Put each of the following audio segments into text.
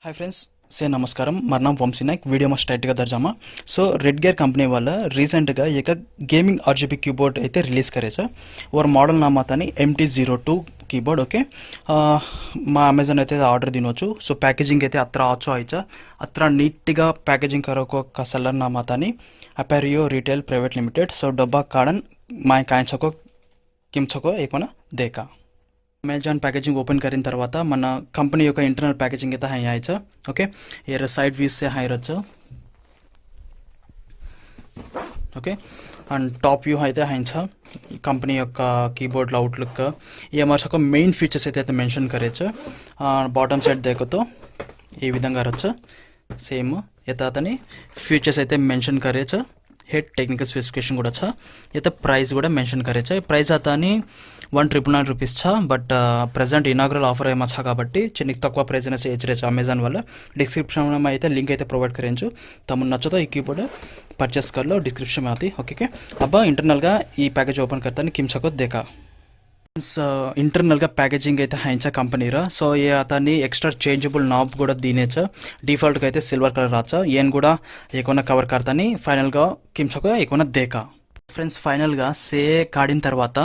Hi friends से नमस्कारम मार नाम वंशी नायक वीडियो में स्टार्ट का दर्जामा सो रेड गेयर कंपनी वाला रीसेंट गा एक गेमिंग आरजीबी कीबोर्ड అయితే రిలీజ్ కరేచా और मॉडल नाम आतानी MT02 कीबोर्ड ओके మా అమెజాన్ అయితే ఆర్డర్ దినొచ్చు సో ప్యాకేజింగ్ అయితే అత్ర ఆచో అయిచా అత్ర నీట్ గా ప్యాకేజింగ్ కరको का सेलर नाम आतानी अपेरियो रिटेल प्राइवेट लिमिटेड सो डब्बा काडन माय कायचको किमचको एकोना देखा अमेजॉन पैकेजिंग ओपन करिन తర్వాత మన కంపెనీ యొక్క ఇంటర్నల్ ప్యాకేజింగ్ అయితే హై అయ్యచ్చు ఓకే ఏర్ సైడ్ వ్యూస్ से హై రచ్చు ఓకే అండ్ టాప్ వ్యూ అయితే హైంచ కంపెనీ యొక్క కీబోర్డ్ అవుట్లుక్ ఏమర్స్ ఒక మెయిన్ ఫీచర్స్ అయితే మెన్షన్ కరేచ్చు బాటమ్ సైడ్ देखो ఈ విధంగా రచ్చు సేమ్ యథాతని ఫీచర్స్ అయితే మెన్షన్ కరేచ్చు हेड टेक्निकल स्पेसिफिकेशन కూడా छ यता प्राइस కూడా मेंशन गरेछ प्राइस आता नि 1999 रुपीस छ बट प्रेजेंट इनाग्रल ऑफर ఏమ छ కాబట్టి చిన్న తక్కువ ప్రైస్ ने एचरेछ अमेजॉन वाला डिस्क्रिप्शन में అయితే लिंक అయితే प्रोवाइड करेंछु तम नचो ई कीबोर्ड परचेस कर लो डिस्क्रिप्शन में आती ओके अब इंटरनल गा ई पैकेज ओपन करता नि किमचको देखा इंटरनल का पैकेजिंग అయితే హైంచ कंपनी रा सो ये आता नि एक्स्ट्रा चेंजेबल नॉब కూడా దీనేచ डिफॉल्ट का అయితే सिल्वर कलर రాచ येन కూడా ఏకోన కవర్ करतानी फाइनल గా కించको ఏకోన देखा फ्रेंड्स फाइनल గా से కాడిన తర్వాత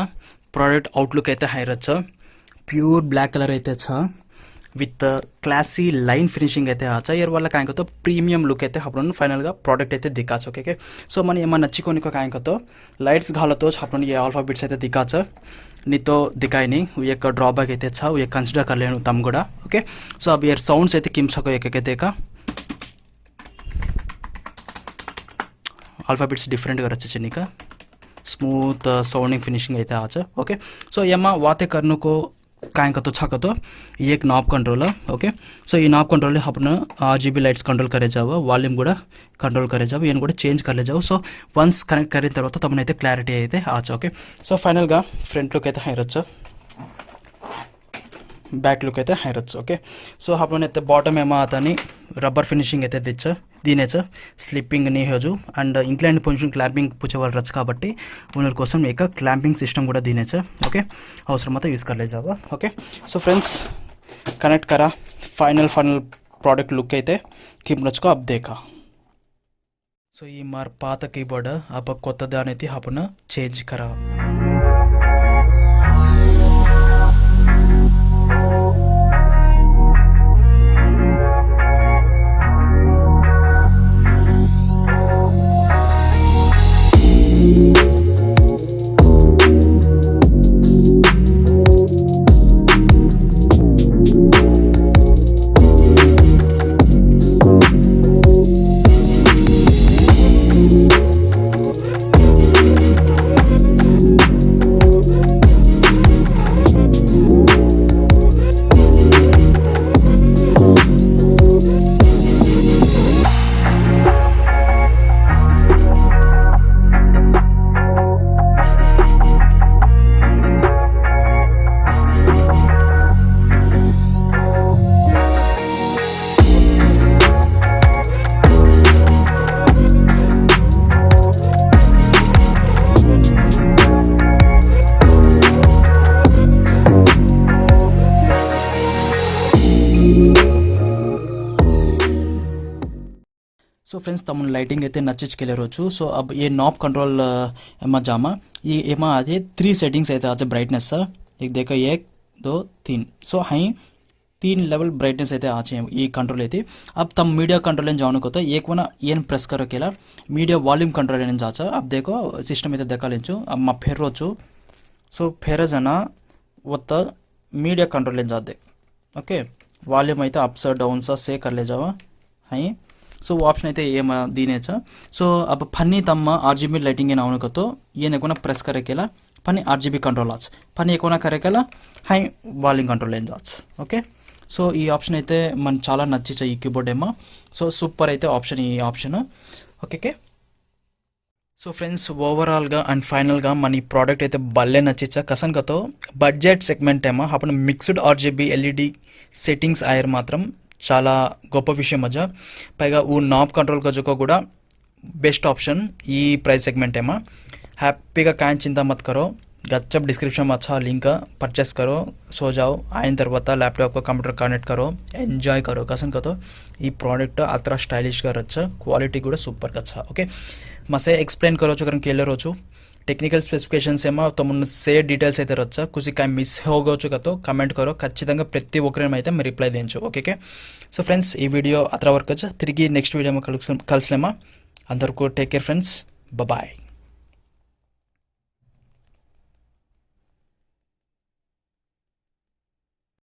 प्रोडक्ट आउटलुक అయితే హై రచ प्यूर ब्लैक कलर అయితే छ विथ क्लासी लाइन फिनिशिंग అయితే ఆచ ఇయర్ వల్ల కాయంకతో ప్రీమియం లుక్ అయితే आपण फाइनल గా प्रोडक्ट అయితే दिखाच ओके सो मन एमा नच्चिकोनिको कायंकतो लाइट्स घालतो आपण ये अल्फाबेट्स అయితే दिखाच नहीं तो दिखाई नहीं वो एक ड्रॉबैक అయితే छ वो कंसिडर कर लेनु तम కూడా ओके सो अब यार साउंड्स అయితే किमसको एक देखा अल्फाबेट्स डिफरेंट గా रचचनी का स्मूथ साउंडिंग फिनिशिंग అయితే आच ओके सो एमा वाते करनु को काय कतो छ कतो एक नॉब कंट्रोल ओके सो ये नॉब कंट्रोल अपन RGB लाइट्स कंट्रोल करे जाओ वॉल्यूम కూడా कंट्रोल करे जाओ ये కూడా चेंज कर ले जाओ सो वंस कनेक्ट करिन తర్వాత తమనైతే క్లారిటీ అయితే ఆచ ఓకే సో ఫైనల్ గా ఫ్రంట్ లుక్ అయితే హైరచ్చ बैक लुक అయితే హైరచ్చ ఓకే సో आपण అయితే బాటమ్ ఏమా ఆతాని రబ్బర్ ఫినిషింగ్ అయితే తెచ్చ దీనేచ స్లిప్పింగ్ ని హజు అండ్ ఇంక్లైన్ పొజిషన్ క్లాంపింగ్ పుచేవాళ్ళు రచ్చ కాబట్టి ఓనర్ కోసం एक क्लैंपिंग सिस्टम కూడా దీనేచ ఓకే అవసరమైతే యూస్ करले जावा ఓకే సో ఫ్రెండ్స్ कनेक्ट करा फाइनल प्रोडक्ट लुक అయితే कीमचको अब देखा सो ఈ మార్ పాత కీబోర్డ్ अब కొత్త దానైతే आपण चेंज करा सो फ्रेंड्स तम लाइटिंग అయితే నచ్చించుకెళ్ళరొచ్చు సో अब ये नॉब कंट्रोल एमा जामा ये एमा आजे 3 सेटिंग्स అయితే आचे ब्राइटनेस एक देखो 1 2 3 सो हाई 3 लेवल ब्राइटनेस అయితే आचे ये कंट्रोल అయితే अब तम मीडिया कंट्रोल जानो को तो एक वना एन प्रेस करो केला मीडिया वॉल्यूम कंट्रोल एन जाचा अब देखो सिस्टम అయితే देखालेंचु अब मा फेररोचु सो फेर जना वत मीडिया कंट्रोल एन जादे ओके वॉल्यूम అయితే अप्स डाउन सा से कर ले जावा हाई सो वो ऑप्शन అయితే ఏమ దీనేచ సో अब फनी तम RGB लाइटिंग एन आवनो कतो येन एकोना प्रेस करे केला फनी RGB कंट्रोल आच फनी एकोना करे केला हाई वॉल्यूम कंट्रोल एन जाच ओके సో ఈ ఆప్షన్ అయితే మన చాలా నచ్చిచ ఈ కీబోర్డ్ ఏమో సో సూపర్ అయితే ఆప్షన్ ఈ option okay so friends overall గా అండ్ ఫైనల్ గా మన ఈ ప్రోడక్ట్ అయితే బల్లే నచ్చిచ కసన్ కతో బడ్జెట్ సెగ్మెంట్ ఏమో आपण మిక్స్డ్ RGB LED సెట్టింగ్స్ ఆయర్ మాత్రం చాలా గొప్ప విషయం మజా పైగా ఊ నాబ్ కంట్రోల్ కజుకో కూడా best option E price segment है हैप्पी का कान चिंता मत करो गच्चप डिस्क्रिप्शन में अच्छा लिंक परचेस करो, सो जाओ, आइन తర్వాత लैपटॉप को कंप्यूटर कनेक्ट करो, एंजॉय करो कसन कतो ఈ ప్రోడక్ట్ అత్ర స్టైలిష్ గా రచ్చ, క్వాలిటీ కూడా సూపర్ గా अच्छा ओके मसे एक्सप्लेन करो कारण केले रोचु टेक्निकल स्पेसिफिकेशन्स ఏమో తమను సే డీటెయిల్స్ అయితే రచ్చ కుసి కాయ మిస్ होगोचु కతో కమెంట్ करो ఖచ్చితంగా ప్రతి ఒక్కరిని అయితే మే రిప్లై దేంచు ఓకే సో ఫ్రెండ్స్ ఈ వీడియో అత్ర వరకు తిరిగి నెక్స్ట్ వీడియో కలిసిలేమా అందరికీ టేక్ కేర్ ఫ్రెండ్స్ బాయ్.